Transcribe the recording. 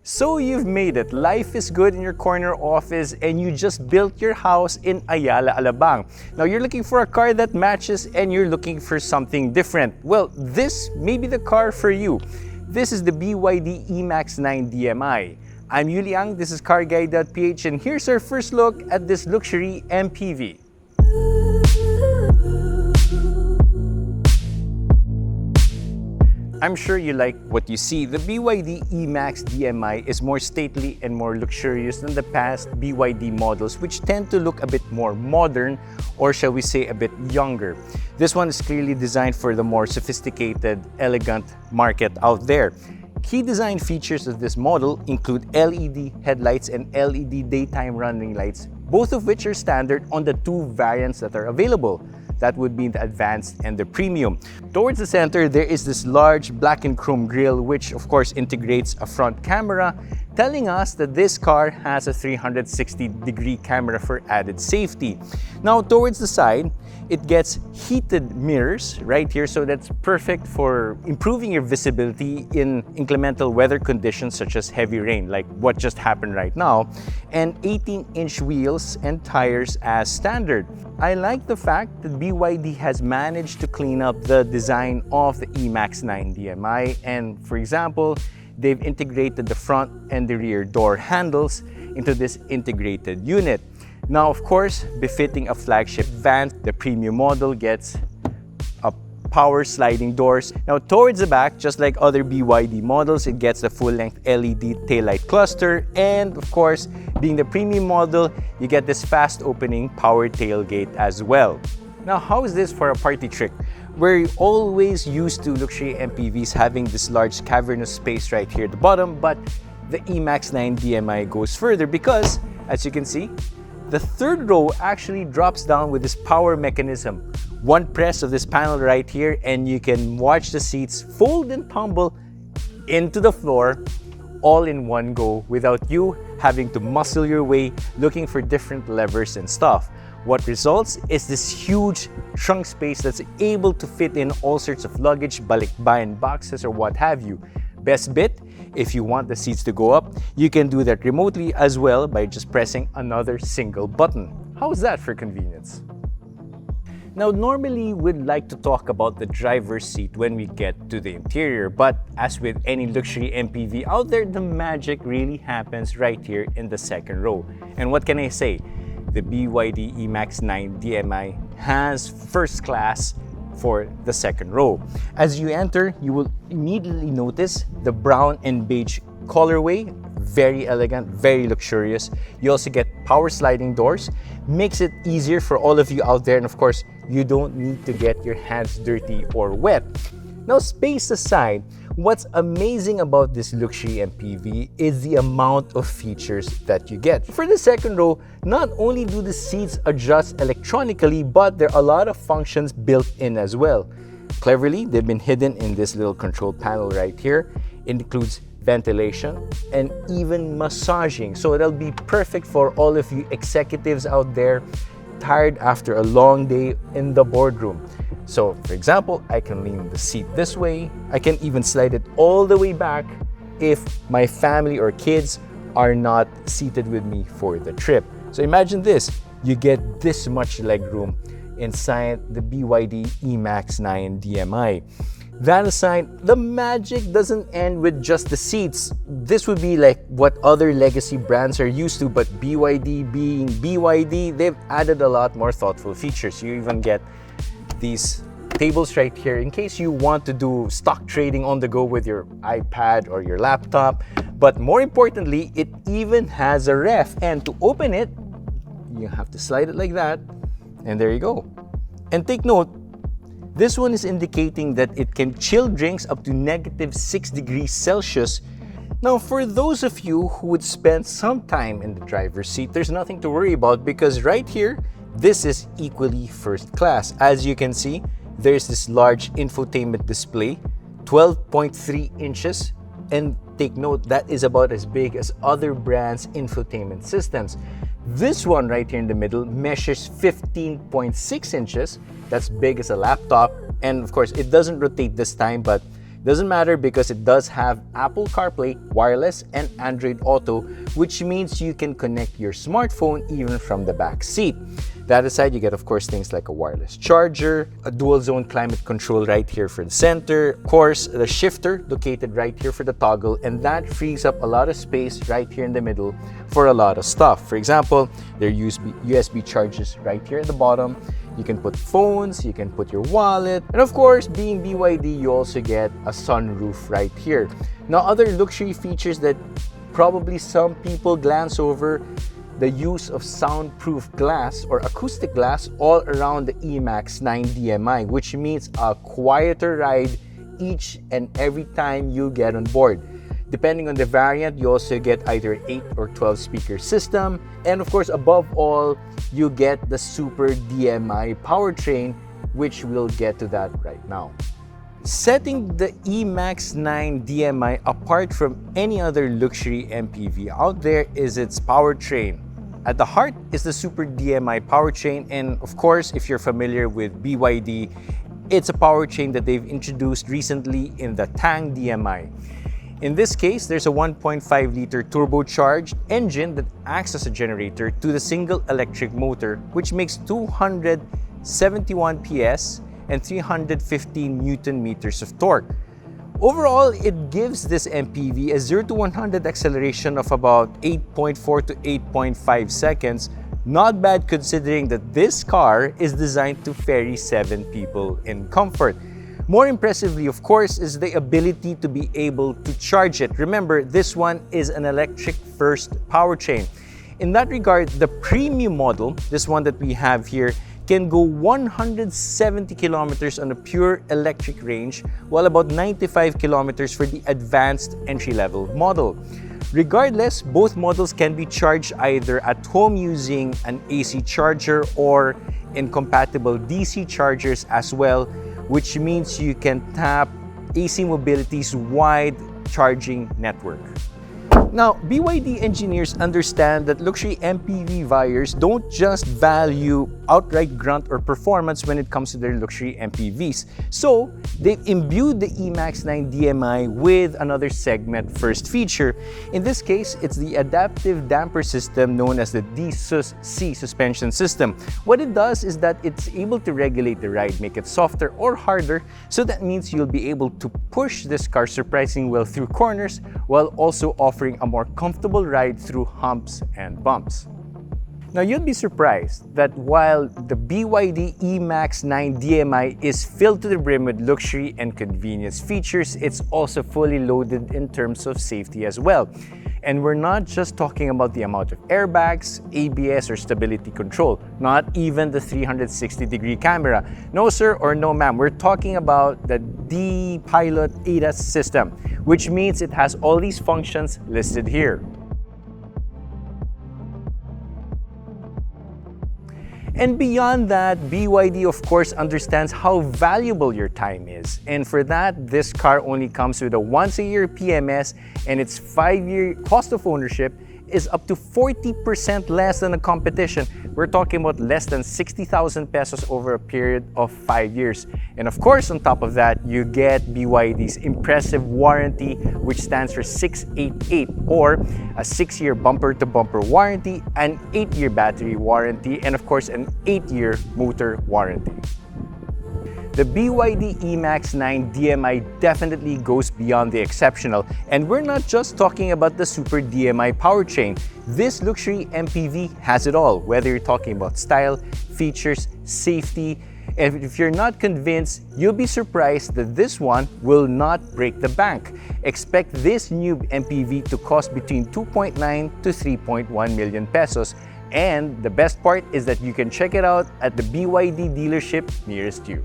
So you've made it. Life is good in your corner office and you just built your house in Ayala, Alabang. Now you're looking for a car that matches and you're looking for something different. Well, this may be the car for you. This is the BYD eMAX 9 DMI. I'm Yuliang, this is CarGuide.PH, and here's our first look at this luxury MPV. I'm sure you like what you see. The BYD eMAX DMI is more stately and more luxurious than the past BYD models, which tend to look a bit more modern, or shall we say a bit younger. This one is clearly designed for the more sophisticated, elegant market out there. Key design features of this model include LED headlights and LED daytime running lights, both of which are standard on the two variants that are available. That would be the Advanced and the Premium. Towards the center, there is this large black and chrome grille, which of course integrates a front camera, telling us that this car has a 360-degree camera for added safety. Now, towards the side, it gets heated mirrors right here, so that's perfect for improving your visibility in inclemental weather conditions such as heavy rain, like what just happened right now, and 18-inch wheels and tires as standard. I like the fact that BYD has managed to clean up the design of the eMAX 9 DMI, and for example, they've integrated the front and the rear door handles into this integrated unit. Now, of course, befitting a flagship van, the premium model gets a power sliding doors. Now, towards the back, just like other BYD models, it gets the full-length LED taillight cluster, and of course, being the premium model, you get this fast-opening power tailgate as well. Now, how is this for a party trick? We're always used to luxury MPVs having this large cavernous space right here at the bottom, but the eMAX 9 DMI goes further because, as you can see, the third row actually drops down with this power mechanism. One press of this panel right here and you can watch the seats fold and tumble into the floor all in one go without you having to muscle your way looking for different levers and stuff. What results is this huge trunk space that's able to fit in all sorts of luggage, balikbayan boxes, or what have you. Best bit, if you want the seats to go up, you can do that remotely as well by just pressing another single button. How's that for convenience? Now, normally we'd like to talk about the driver's seat when we get to the interior, but as with any luxury MPV out there, the magic really happens right here in the second row. And what can I say? The BYD eMAX 9 DMI has first class for the second row. As you enter, you will immediately notice the brown and beige colorway. Very elegant, very luxurious. You also get power sliding doors. Makes it easier for all of you out there, and of course, you don't need to get your hands dirty or wet. Now, space aside, what's amazing about this luxury MPV is the amount of features that you get. For the second row, not only do the seats adjust electronically, but there are a lot of functions built in as well. Cleverly, they've been hidden in this little control panel right here. It includes ventilation and even massaging. So it'll be perfect for all of you executives out there tired after a long day in the boardroom. So, for example, I can lean the seat this way. I can even slide it all the way back if my family or kids are not seated with me for the trip. So imagine this, you get this much legroom inside the BYD eMAX 9 DMI. That aside, the magic doesn't end with just the seats. This would be like what other legacy brands are used to, but BYD being BYD, they've added a lot more thoughtful features. You even get these tables right here in case you want to do stock trading on the go with your iPad or your laptop. But more importantly, it even has a ref, and to open it, you have to slide it like that, and there you go. And take note, this one is indicating that it can chill drinks up to -6 degrees Celsius. Now, for those of you who would spend some time in the driver's seat, there's nothing to worry about because right here, this is equally first class. As you can see, there's this large infotainment display, 12.3 inches, and take note, that is about as big as other brands' infotainment systems. This one right here in the middle measures 15.6 inches. That's big as a laptop, and of course, it doesn't rotate this time, but Doesn't matter because it does have Apple CarPlay, wireless, and Android Auto, which means you can connect your smartphone even from the back seat. That aside, you get, of course, things like a wireless charger, a dual zone climate control right here for the center, of course, the shifter located right here for the toggle, and that frees up a lot of space right here in the middle for a lot of stuff. For example, there are USB chargers right here at the bottom. You can put phones, you can put your wallet, and of course, being BYD, you also get a sunroof right here. Now, other luxury features that probably some people glance over: the use of soundproof glass or acoustic glass all around the eMAX 9 DMI, which means a quieter ride each and every time you get on board. Depending on the variant, you also get either an 8 or 12 speaker system. And of course, above all, you get the Super DMI powertrain, which we'll get to that right now. Setting the eMAX 9 DMI apart from any other luxury MPV out there is its powertrain. At the heart is the Super DMI powertrain, and of course, if you're familiar with BYD, it's a powertrain that they've introduced recently in the Tang DMI. In this case, there's a 1.5-liter turbocharged engine that acts as a generator to the single electric motor, which makes 271 PS and 315 Newton meters of torque. Overall, it gives this MPV a 0 to 100 acceleration of about 8.4 to 8.5 seconds. Not bad considering that this car is designed to ferry 7 people in comfort. More impressively, of course, is the ability to be able to charge it. Remember, this one is an electric-first powertrain. In that regard, the premium model, this one that we have here, can go 170 kilometers on a pure electric range, while about 95 kilometers for the advanced entry-level model. Regardless, both models can be charged either at home using an AC charger or in compatible DC chargers as well, which means you can tap AC Mobility's wide charging network. Now, BYD engineers understand that luxury MPV buyers don't just value outright grunt or performance when it comes to their luxury MPVs. So, they've imbued the eMAX 9 DMI with another segment-first feature. In this case, it's the adaptive damper system known as the D-SUS-C suspension system. What it does is that it's able to regulate the ride, make it softer or harder, so that means you'll be able to push this car surprisingly well through corners while also offering a more comfortable ride through humps and bumps. Now, you'd be surprised that while the BYD eMAX 9 DMI is filled to the brim with luxury and convenience features, it's also fully loaded in terms of safety as well. And we're not just talking about the amount of airbags, ABS, or stability control, not even the 360-degree camera. No sir or no ma'am, we're talking about the D-Pilot ADAS system, which means it has all these functions listed here. And beyond that, BYD of course understands how valuable your time is. And for that, this car only comes with a once-a-year PMS, and its 5-year cost of ownership is up to 40% less than the competition. We're talking about less than 60,000 pesos over a period of 5 years. And of course, on top of that, you get BYD's impressive warranty, which stands for 688, or a 6-year bumper-to-bumper warranty, an 8-year battery warranty, and of course, an 8-year motor warranty. The BYD eMAX 9 DMI definitely goes beyond the exceptional, and we're not just talking about the Super DMI powertrain. This luxury MPV has it all, whether you're talking about style, features, safety. And if you're not convinced, you'll be surprised that this one will not break the bank. Expect this new MPV to cost between 2.9 to 3.1 million pesos. And the best part is that you can check it out at the BYD dealership nearest you.